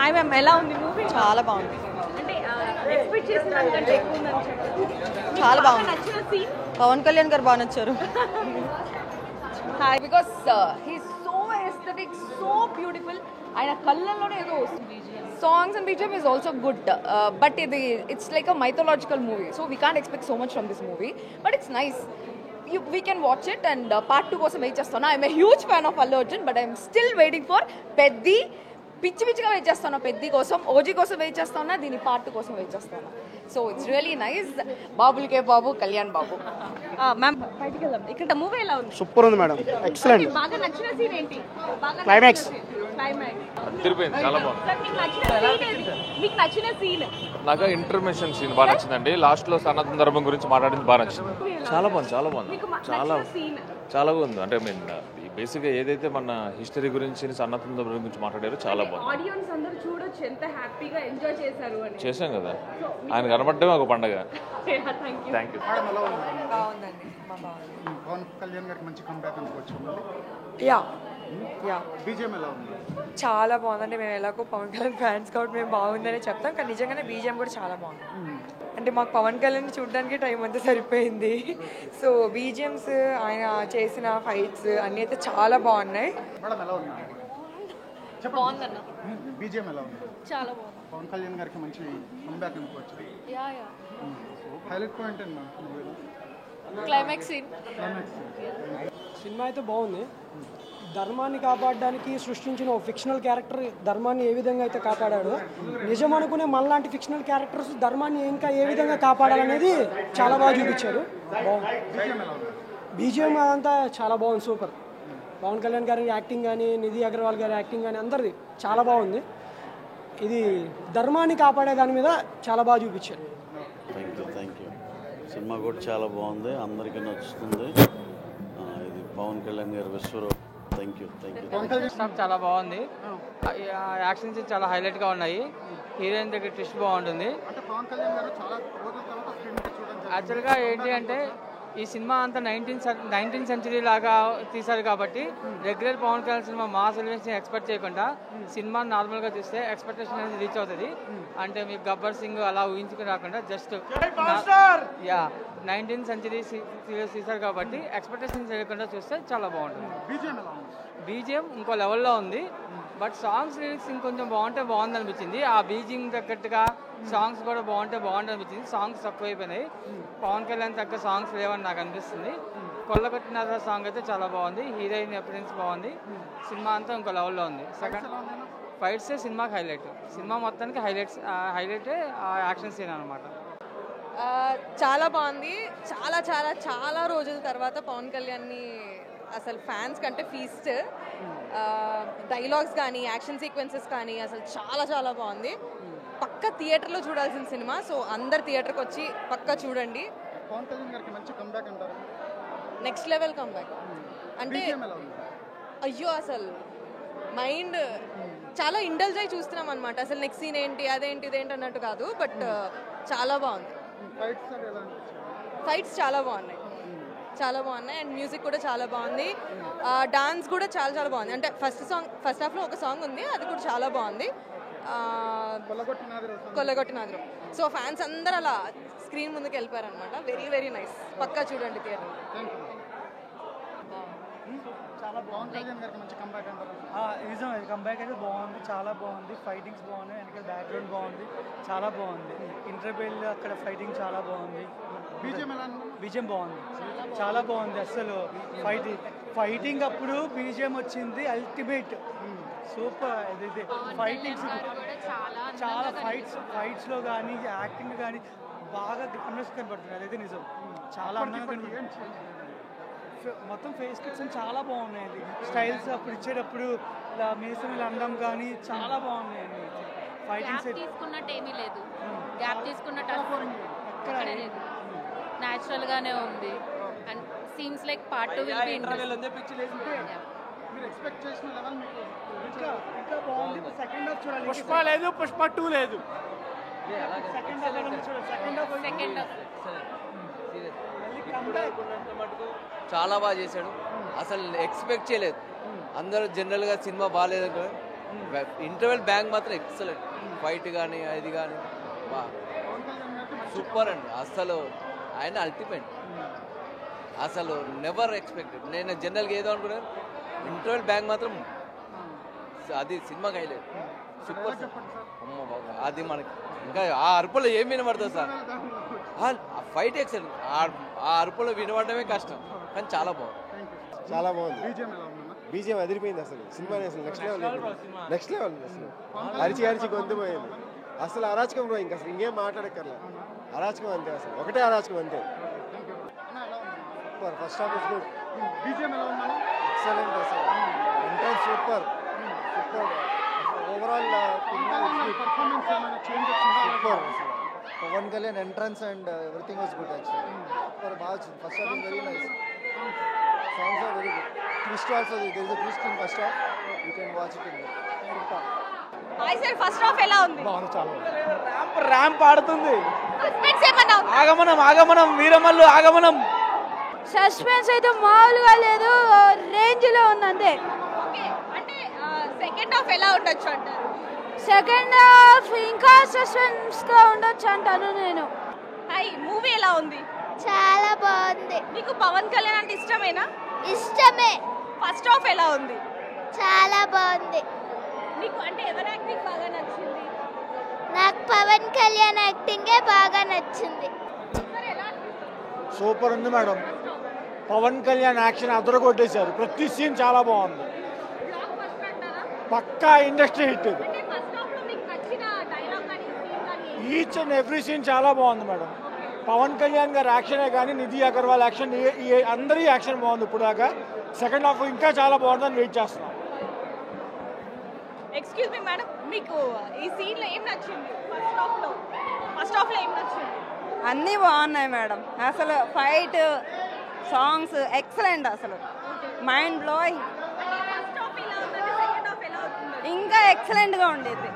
Hi ma'am, ఎలా ఉంది movie? చాలా బాగుంది. అంటే ఎక్స్పెక్ట్ చేసిన దానికంటే ఎక్కువ ఉందని చెప్పారు. చాలా బాగుంది. నచ్చిన సీన్? పవన్ కళ్యాణ్ గారు బాగా నచ్చారు. Hi because he's so aesthetic, so beautiful. ఆయన కళ్ళల్లోనే ఏదో వస్తుంది. Songs and BGM is also good, but ఇది it's like a mythological movie, so we can't expect so much from this movie, but it's nice. We can watch it. And part 2 కోసం wait చేస్తాను. I'm a huge fan of Allu Arjun, but I'm still waiting for Peddi. పిచ్చి పిచ్చిగా wait చేస్తాను పెద్ది కోసం, OG కోసం wait చేస్తాను, దీని part 2 కోసం వెయిట్ చేస్తాను. So it's really nice. బాబులకే బాబు, కళ్యాణ్ బాబు. మ్యామ్ బయటికి వెళ్దాం. ఇక్కడ మూవీ ఎలా ఉంది? సూపర్ ఉంది మేడం, ఎక్సలెంట్. బాగా నచ్చిన సీన్ ఏంటి? బాగా క్లైమాక్స్. తిరిపోయింది, చాలా బాగుంది. సార్, మీకు నచ్చిన సీన్ ఏది? మీకు నచ్చిన సీన్? నాకు ఇంటర్మిషన్ సీన్ బాగా నచ్చిందండి. లాస్ట్ లో సనాతన ధర్మం గురించి మాట్లాడింది బాగా నచ్చింది. చాలా బాగుంది, చాలా బాగుంది, చాలా చాలా బాగుంది. అంటే మీన్ బేసిక్గా ఏదైతే మన హిస్టరీ గురించి సనాతన ధర్మం గురించి మాట్లాడారో చాలా బాగుంది. ఆడియన్స్ అందరూ చూడొచ్చు ఎంత హ్యాపీగా ఎంజాయ్ చేశారు అని. చేసాం కదా, ఆయన కనబడటమే ఒక పండగ. Thank you. బాగుందండి. పవన్ కళ్యాణ్ గారికి మంచి కంబ్యాక్ అనుకోవచ్చు. యా బీజేఎం ఎలా ఉంది? చాలా బాగుందండి. మేము ఎలాగో పవన్ కళ్యాణ్ ఫ్యాన్స్ కాబట్టి మేము బాగుందనే చెప్తాం, కానీ నిజంగానే బీజిఎం కూడా చాలా బాగుంది. అంటే మాకు పవన్ కళ్యాణ్ చూడడానికి టైం అంతా సరిపోయింది. సో బీజిఎమ్స్, ఆయన చేసిన ఫైట్స్ అన్నీ అయితే చాలా బాగున్నాయి. మేడం ఎలా ఉంది? బాగుందన్న. బీజేఎం ఎలా ఉంది? చాలా బాగుంది. పవన్ కళ్యాణ్ గారికి మంచి కంబ్యాక్ అనుకోవచ్చు. హైలైట్ పాయింట్ అండి మూవీలో క్లైమాక్స్ సీన్. సినిమా అయితే బాగుంది. ధర్మాన్ని కాపాడడానికి సృష్టించిన ఓ ఫిక్షనల్ క్యారెక్టర్ ధర్మాన్ని ఏ విధంగా అయితే కాపాడాడో, నిజం అనుకునే మనలాంటి ఫిక్షనల్ క్యారెక్టర్స్ ధర్మాన్ని ఇంకా ఏ విధంగా కాపాడాలనేది చాలా బాగా చూపించారు. బాగుంది. బీజిఎం అదంతా చాలా బాగుంది, సూపర్. పవన్ కళ్యాణ్ గారి యాక్టింగ్ కానీ, నిధి అగర్వాల్ గారి యాక్టింగ్ కానీ అందరిది చాలా బాగుంది. ఇది ధర్మాన్ని కాపాడే దాని మీద చాలా బాగా చూపించారు. Thank you. సినిమా కూడా చాలా బాగుంది, అందరికీ నచ్చుతుంది. ఇది పవన్ కళ్యాణ్ గారి విశ్వరూపం. Thank you. చాలా బాగుంది. యాక్షన్ సీన్స్ చాలా హైలైట్గా ఉన్నాయి. హీరోయిన్ దగ్గర ట్విస్ట్ బాగుంటుంది. యాక్చువల్గా ఏంటి అంటే ఈ సినిమా అంతా 19th సెంచరీ లాగా తీశారు కాబట్టి regular Pawan Kalyan cinema mass elevation expect చేయకుండా సినిమా నార్మల్గా చూస్తే ఎక్స్పెక్టేషన్ అనేది రీచ్ అవుతుంది. అంటే మీకు గబ్బర్ సింగ్ అలా ఊహించుకుని రాకుండా జస్ట్ 19th సెంచరీ తీశారు కాబట్టి ఎక్స్పెక్టేషన్ చేయకుండా చూస్తే చాలా బాగుంటుంది. బీజిఎం ఇంకో లెవెల్లో ఉంది, బట్ సాంగ్స్ లిరిక్స్ ఇంకొంచెం బాగుంది అనిపించింది. ఆ బీజిఎం తగ్గట్టుగా సాంగ్స్ కూడా బాగుంటుంది అనిపించింది. సాంగ్స్ తక్కువైపోయినాయి. పవన్ కళ్యాణ్ తగ్గ సాంగ్స్ లేవని నాకు అనిపిస్తుంది. కొల్లగొట్టిన సాంగ్ అయితే చాలా బాగుంది. హీరోయిన్ అపిరెన్స్ బాగుంది. సినిమా అంతా ఇంకో లెవెల్లో ఉంది. సెకండ్ ఫైట్సే సినిమాకి హైలైట్. సినిమా మొత్తానికి హైలైటే ఆ యాక్షన్ సీన్ అనమాట. చాలా బాగుంది. చాలా చాలా చాలా రోజుల తర్వాత పవన్ కళ్యాణ్ని అసలు ఫ్యాన్స్ కంటే ఫీస్ట్. డైలాగ్స్ కానీ, యాక్షన్ సీక్వెన్సెస్ కానీ అసలు చాలా చాలా బాగుంది. పక్క థియేటర్లో చూడాల్సిన సినిమా. సో అందరు థియేటర్కి వచ్చి పక్కా చూడండి. పవన్ కళ్యాణ్ గారికి మంచి కంబ్యాక్ అంటారు. Next level comeback. అంటే అయ్యో అసలు మైండ్ చాలా ఇండల్జ్ అయి చూస్తున్నాం అనమాట. అసలు నెక్స్ట్ సీన్ ఏంటి, అదేంటి ఇదేంటి అన్నట్టు కాదు, బట్ చాలా బాగుంది. ఫైట్స్ చాలా బాగున్నాయి అండ్ మ్యూజిక్ కూడా చాలా బాగుంది. డాన్స్ కూడా చాలా చాలా బాగుంది. అంటే ఫస్ట్ హాఫ్లో ఒక సాంగ్ ఉంది, అది కూడా చాలా బాగుంది. కొల్లగొట్టినాదిరు. సో ఫ్యాన్స్ అందరూ అలా స్క్రీన్ ముందుకు వెళ్ళిపోయారు అనమాట. Very very nice. పక్కా చూడండి థియేటర్. నిజం, కంబ్యాక్ అయితే బాగుంది, చాలా బాగుంది. ఫైటింగ్స్ బాగున్నాయి, వెనక బ్యాక్గ్రౌండ్ బాగుంది, చాలా బాగుంది. ఇంటర్వెల్ అక్కడ ఫైటింగ్ చాలా బాగుంది. బీజిఎం బాగుంది, చాలా బాగుంది. అసలు ఫైటింగ్ అప్పుడు బీజిఎం వచ్చింది అల్టిమేట్, సూపర్. ఇది ఫైటింగ్స్ చాలా ఫైట్స్లో కానీ, యాక్టింగ్ కానీ బాగా గ్లామరస్ కనబడుతుంది. అదైతే నిజం, చాలా అందంగా మొత్తం ఫేస్ కట్స్ చాలా బాగున్నాయండి. స్టైల్స్ అప్పుడు ఇచ్చేటప్పుడు ఇలా మీసం ఇలా అందం కానీ చాలా బాగున్నాయండి. ఫైటింగ్స్ తీసుకున్నట్టు ఏమీ లేదు, గ్యాప్ తీసుకున్నట్టు లేదు, న్యాచురల్ గానే ఉంది. And seems like part 2 will be interesting. మీరు ఎక్స్పెక్ట్ చేసిన లెవెల్ మీకు ఇంకా బాగుంది. సెకండ్ హాఫ్ చూడాలి. పుష్ప లేదు, పుష్ప 2 లేదు. సెకండ్ హాఫ్ చాలా బాగా చేశాడు. అసలు ఎక్స్పెక్ట్ చేయలేదు. అందరూ జనరల్గా సినిమా బాగాలేదు, ఇంటర్వెల్ బ్యాంగ్ మాత్రం ఎక్సలెంట్. ఫైట్ కానీ అది కానీ సూపర్ అండి. అసలు ఆయన అల్టిమేట్. అసలు నెవర్ ఎక్స్పెక్టెడ్. నేను జనరల్గా ఏదో అనుకున్నాను, ఇంటర్వెల్ బ్యాంగ్ మాత్రం అది సినిమాకి హైలైట్. సూపర్. అమ్మ బాబు, అది మనకి ఇంకా ఆ అరుపులో ఏం వినబడుతుంది సార్. ఆ ఫైట్ ఎక్సలెంట్. ఆ అరుపులో వినబడమే కష్టం, కానీ చాలా బాగుంది. చాలా బాగుంది. బీజిఎం అదిరిపోయింది అసలు. సినిమా అసలు నెక్స్ట్ లెవెల్ అసలు. అరిచి గొంతు పోయింది అసలు. అరాచకం బ్రో, ఇంకా అసలు ఇంకేం మాట్లాడక్కర్లే. అరాచకం అంతే, అసలు ఒకటే అరాచకం అంతే. Super. First half is good. Excellent అసలు. Entrance super. Overall super. Pawan Kalyan entrance and everything was good actually. Super. బాగా వచ్చింది. First half is very nice. Songs are very good. Twist also there is a twist in first half. You can watch it in super. Hi sir, first half ఎలా ఉంది? బాగుంది, చాలా ramp ఆడుతుంది. Suspense ఏమన్నా ఉందా? ఆగమనం వీరమల్లు ఆగమనం. సస్పెన్స్ అయితే మామూలుగా లేదు, రేంజ్ లో ఉందంతే. ఓకే, అంటే సెకండ్ హాఫ్ ఎలా ఉండొచ్చు అంటారు? సెకండ్ హాఫ్ ఇంకా సస్పెన్స్ గా ఉండొచ్చు అంటాను నేను. హాయ్, మూవీ ఎలా ఉంది? చాలా బాగుంది. మీకు పవన్ కళ్యాణ్ అంటే ఇష్టమేనా? ఇష్టమే. ఫస్ట్ హాఫ్ ఎలా ఉంది? చాలా బాగుంది. మీకు అంటే ఎవరి యాక్టింగ్ బాగా నచ్చింది? నాకు పవన్ కళ్యాణ్ యాక్టింగే బాగా నచ్చింది. సూపర్ ఉంది మేడం. పవన్ కళ్యాణ్ యాక్షన్ అదర కొట్టేశారు. ప్రతి సీన్ చాలా బాగుంది. పక్కా ఇండస్ట్రీ హిట్ ఇది. ఈచ్ అండ్ ఎవ్రీ సీన్ చాలా బాగుంది మేడం. పవన్ కళ్యాణ్ గారి యాక్షనే కానీ నిధి అగర్వాల్ యాక్షన్ అందరి యాక్షన్ బాగుంది ఇప్పుడు దాకా. సెకండ్ హాఫ్ ఇంకా చాలా బాగుందని వెయిట్ చేస్తున్నాం. ఎక్స్క్యూజ్ మీ మేడం, మీకు ఈ సీన్ లో ఏం నచ్చింది? ఫస్ట్ హాఫ్ లో ఏం నచ్చింది? అన్నీ బాగున్నాయి మేడం. అసలు ఫైట్, సాంగ్స్ ఎక్సలెంట్. అసలు మైండ్ బ్లోయింగ్. ఇంకా ఎక్సలెంట్గా ఉండేది.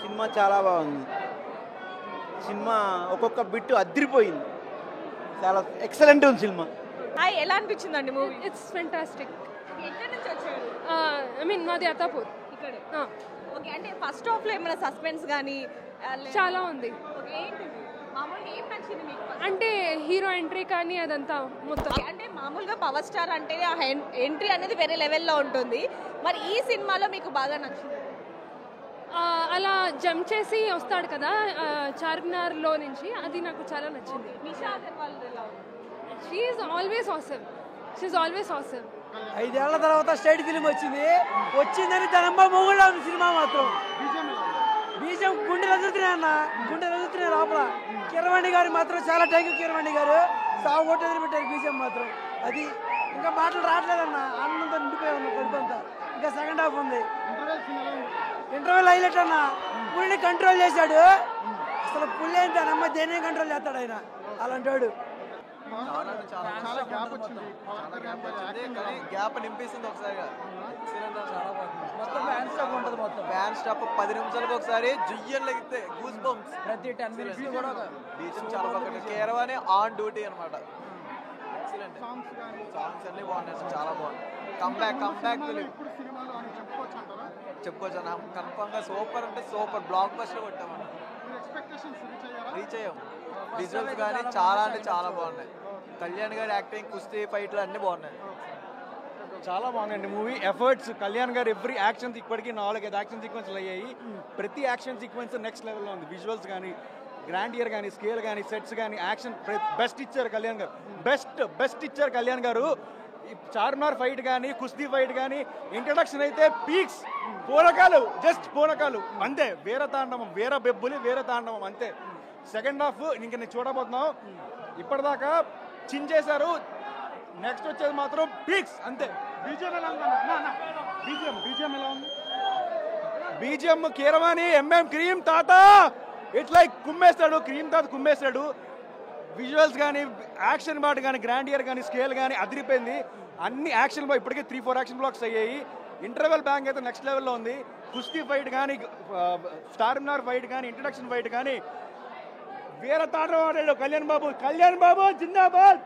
సినిమా చాలా బాగుంది. సినిమా ఒక్కొక్క బిట్ అదిరిపోయింది. చాలా ఎక్సలెంట్ ఉంది సినిమా. హాయ్, ఎలా అనిపించిందండి మూవీ? It's fantastic. ఎక్కడి నుంచి వచ్చారు? ఐ మీన్ మాది అత్తాపూర్. ఇక్కడే. ఓకే, అంటే ఫస్ట్ హాఫ్ లో ఏమైనా సస్పెన్స్ కానీ చాలా ఉంది. ఓకే, ఏంటిది మామూలుగా ఏం నచ్చింది మీకు? అంటే హీరో ఎంట్రీ కానీ అదంతా మొత్తం. అంటే మామూలుగా పవర్ స్టార్ అంటే ఆ ఎంట్రీ అనేది వేరే లెవెల్లో ఉంటుంది. మరి ఈ సినిమాలో మీకు బాగా నచ్చింది? అలా జంప్ చేసి వస్తాడు కదా చార్మినార్లో నుంచి, అది నాకు చాలా నచ్చింది. నిషా అగర్వాల్ ఎలా ఉంది? She is always awesome. She is always awesome. 5 ఏళ్ల తర్వాత స్టేట్ ఫిలిం వచ్చిందని తనమ్మ మొగుళ్ళ ఉంది సినిమా మాత్రం. బీజం గుండెలు ఎదురుతున్నాయి లోపల. కిరవాణి గారు మాత్రం చాలా థ్యాంక్ యూ. కిరవాణి గారు సాగు కొట్టి ఎదురుపెట్టారు బీజం మాత్రం. అది ఇంకా మాటలు రావట్లేదన్న. ఆనందంతో నిండిపోయి ఉన్న కడుపంతా. ఇంకా సెకండ్ హాఫ్ ఉంది. ఇంటర్వెల్ హైలైట్ అన్న. పుల్ని కంట్రోల్ చేశాడు. అసలు పుల్ ఏంటి అమ్మ దేన్ని కంట్రోల్ చేస్తాడు ఆయన, అలాంటాడు. చాలా గ్యాప్ వచ్చింది. కానీ గ్యాప్ నింపేసింది ఒకసారిగా. మొత్తం ఫ్యాన్ స్టాప్ ఉంటుంది. మొత్తం ఫ్యాన్ స్టాప్ 10 నిమిషాలకు ఒకసారి జుయ్యన్ లెగితే గూస్ బంప్స్. ప్రతి 10 మినిట్స్ కూడా బీచ్ చాలా బాగుంది. కేరవానే ఆన్ డ్యూటీ అనమాట. ఎక్సలెంట్. సాంగ్స్ అన్ని బాగున్నాయి, చాలా బాగుంది. కమ్బ్యాక్ చెప్పుకోవచ్చు అన్న. కన్ఫర్మ్ గా సూపర్ అంటే సూపర్ బ్లాక్ బస్టర్ కొట్టామన్న. రీచ్ అయ్యాం. విజువల్స్ కానీ చాలా అంటే చాలా బాగున్నాయి. కళ్యాణ్ గారి యాక్టింగ్, కుస్తీ ఫైట్లు అన్ని బాగున్నాయి. చాలా బాగుందండి మూవీ. ఎఫర్ట్స్ కళ్యాణ్ గారు ఎవ్రీ యాక్షన్స్ ఇప్పటికీ 4-5 యాక్షన్ సీక్వెన్స్లు అయ్యాయి. ప్రతి యాక్షన్ సీక్వెన్స్ నెక్స్ట్ లెవెల్లో ఉంది. విజువల్స్ కానీ, గ్రాండియర్ కానీ, స్కేల్ కానీ, సెట్స్ కానీ, యాక్షన్ బెస్ట్ ఇచ్చారు కళ్యాణ్ గారు. బెస్ట్ ఇచ్చారు కళ్యాణ్ గారు. చార్మినార్ ఫైట్ కానీ, కుస్తీ ఫైట్ కానీ, ఇంట్రడక్షన్ అయితే పీక్స్. జస్ట్ పూనకాలు అంతే. వీర తాండవం, వీర బెబ్బులి, వీర తాండవం అంతే. సెకండ్ హాఫ్ ఇంక నేను చూడబోతున్నాం. ఇప్పటిదాకా చించేశారు. నెక్స్ట్ వచ్చేది మాత్రం పీక్స్ అంతే. బీజిఎం ఎలా ఉంది? బీజిఎం కీరవాణి క్రీమ్ తాత ఇట్లా కుమ్మేస్తాడు. క్రీమ్ తాత కుమ్మేస్తాడు. విజువల్స్ కానీ, యాక్షన్ పార్ట్ కానీ, గ్రాండియర్ కానీ, స్కేల్ కానీ అదిరిపోయింది. అన్ని యాక్షన్ ఇప్పటికే 3-4 యాక్షన్ బ్లాక్స్ అయ్యాయి. ఇంటర్వెల్ బ్యాంక్ అయితే నెక్స్ట్ లెవెల్లో ఉంది. కుస్తీ ఫైట్ కానీ, చార్మినార్ ఫైట్ కానీ, ఇంట్రడక్షన్ ఫైట్ కానీ, వీర తాండవం ఆడాడు కళ్యాణ్ బాబు జిందాబాద్.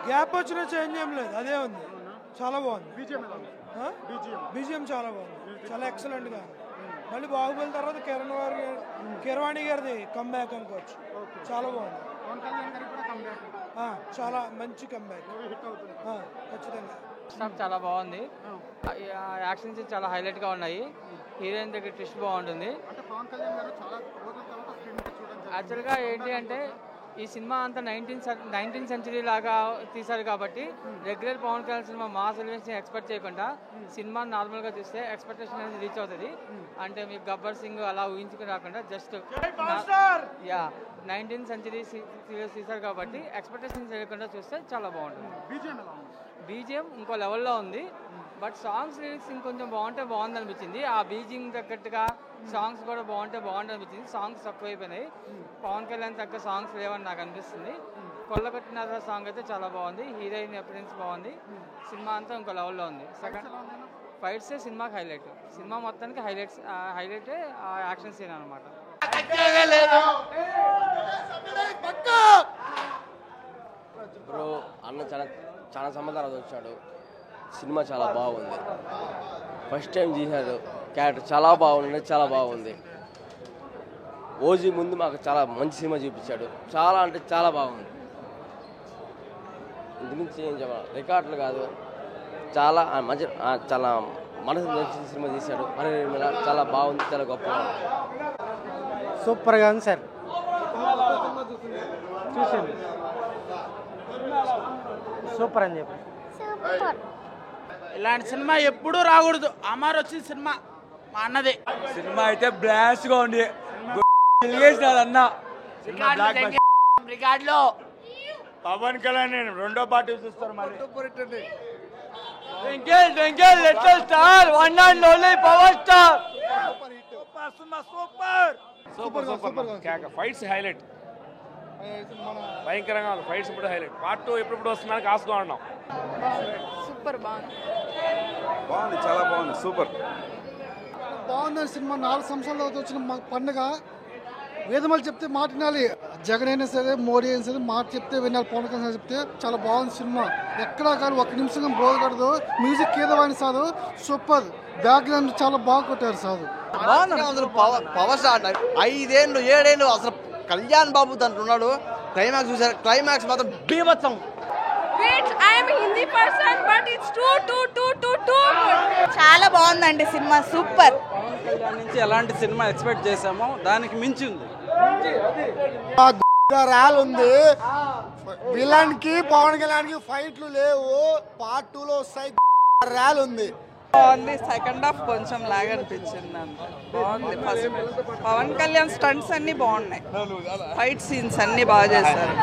గ్యాప్ వచ్చిన చేంజ్ ఏం లేదు, అదే ఉంది. చాలా బాగుంది. బీజిఎం చాలా బాగుంది, చాలా ఎక్సలెంట్గా. మళ్ళీ బాహుబలి తర్వాత కిరవాణి గారిది కంబ్యాక్ అనుకోవచ్చు. చాలా బాగుంది. చాలా మంచి కంబ్యాక్, ఖచ్చితంగా. చాలా బాగుంది. యాక్షన్స్ చాలా హైలైట్గా ఉన్నాయి. హీరోయిన్ దగ్గర ట్విస్ట్ బాగుంటుంది. యాక్చువల్గా ఏంటి అంటే ఈ సినిమా అంతా 19th సెంచరీ లాగా తీశారు కాబట్టి regular Pawan Kalyan cinema mass elevation expect చేయకుండా సినిమా నార్మల్గా చూస్తే ఎక్స్పెక్టేషన్ అనేది రీచ్ అవుతుంది. అంటే మీకు గబ్బర్ సింగ్ అలా ఊహించుకుని రాకుండా జస్ట్ 19th సెంచరీ సీరియస్ తీశారు కాబట్టి ఎక్స్పెక్టేషన్ చేయకుండా చూస్తే చాలా బాగుంటుంది. బీజిఎం ఇంకో లెవెల్లో ఉంది. బట్ సాంగ్స్ లిరిక్స్ ఇంకొంచెం బాగుంది అనిపించింది. ఆ బీజిఎం తగ్గట్టుగా సాంగ్స్ కూడా బాగుంటుంది అనిపించింది. సాంగ్స్ తక్కువైపోయినాయి. పవన్ కళ్యాణ్ తగ్గ సాంగ్స్ లేవని నాకు అనిపిస్తుంది. కొల్లగొట్టిన సాంగ్ అయితే చాలా బాగుంది. హీరోయిన్ అపిరెన్స్ బాగుంది. సినిమా అంతా ఇంకో లెవెల్లో ఉంది. సెకండ్ ఫైట్సే సినిమాకి హైలైట్. సినిమా మొత్తానికి హైలైటే ఆ యాక్షన్ సీన్ అనమాట. బ్రో అన్న చాలా సంబంధాలు వచ్చాడు. సినిమా చాలా బాగుంది. ఫస్ట్ టైం చేశాడు. క్యారెక్టర్ చాలా బాగుంది. ఓజీ ముందు మాకు చాలా మంచి సినిమా చూపించాడు. చాలా అంటే చాలా బాగుంది. ఇంతకుమించి ఏం చెప్పాలి, రికార్డులు కాదు, చాలా మంచి చాలా మనసు నచ్చిన సినిమా తీశాడు. చాలా బాగుంది, చాలా గొప్పగా ఉంది. సూపర్గా ఉంది సార్. చూసాను, సూపర్ అని చెప్పి. ఇలాంటి సినిమా ఎప్పుడూ రాకూడదు. అమర్ వచ్చిన సినిమా మా అన్నది. సినిమా అయితే బ్లాస్ట్ గా ఉంది. అన్న రికార్డులో పవన్ కళ్యాణ్ రెండో పార్టీ చూస్తారు మళ్ళీ. ఫైట్స్ హైలైట్, భయంకరంగా ఉంది. ఫైట్స్ ఇప్పుడు హైలైట్. పార్ట్ 2 ఎప్పుడు వస్తుందని కాసుగా ఉన్నాం. సూపర్ బాగుంది, చాలా బాగుంది. సూపర్ బాగుంది సినిమా. 4 సంవత్సరాల తర్వాత వచ్చిన పండుగ. వేదమాలు చెప్తే మాట వినాలి. జగన్ అయినా సరే, మోడీ అయినా సరే, మాట చెప్తే వినాలి. పవన్ కళ్యాణ్ చెప్తే చాలా బాగుంది సినిమా. ఎక్కడా కానీ ఒక్క నిమిషం బోధకూడదు. మ్యూజిక్ ఏదోవాని సారు సూపర్. బ్యాక్గ్రౌండ్ చాలా బాగా కొట్టారు సార్. పవర్ స్టార్ 5 ఏళ్ళు 7 ఏళ్ళు అసలు కళ్యాణ్ బాబు దాంట్లో ఉన్నాడు. క్లైమాక్స్ చూసారు. క్లైమాక్స్ మాత్రం బీభత్సం. చాలా బాగుందండి సినిమా, సూపర్. పవన్ కళ్యాణ్ నుంచి ఎలాంటి సినిమా ఎక్స్పెక్ట్ చేసామో దానికి మించి ఉంది. ఉంది విలన్ కి పవన్ కళ్యాణ్ కి ఫైట్లు లేవు. పార్ట్ 2 లో వస్తాయి. ర్యాల్ ఉంది. బాగుంది. సెకండ్ హాఫ్ కొంచెం లాగ్ అనిపించింది. అంత బాగుంది. ఫస్ట్ పవన్ కళ్యాణ్ స్టంట్స్ అన్ని బాగున్నాయి. ఫైట్ సీన్స్ అన్ని బాగా చేశారు.